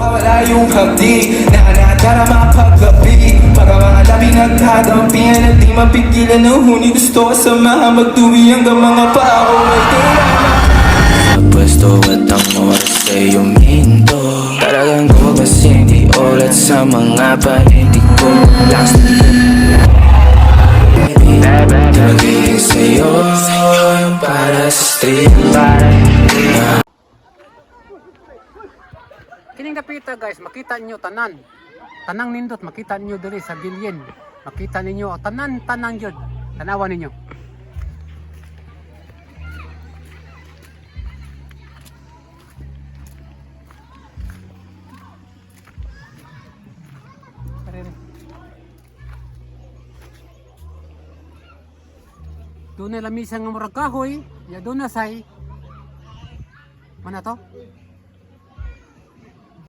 Wala yung hapdi na nadarama paggabi. Mga mga labi nagtatampihan at di mapigilan ng huni. Gusto kasamahan magtuwi hanggang mga pao may drama. Sa pwesto at ang oras ay uminto. Talagang ko kasing di ulat sa mga panindig ko. Last Nagiging sa'yo yung para sa street. Kining dapita guys, makita ninyo tanan. Tanang nindot, makita ninyo diri sa gilyen. Makita ninyo tanan yun. Tanawan ninyo. Doon na lamisan ng murag kahoy. Ya doon na say. Mana to?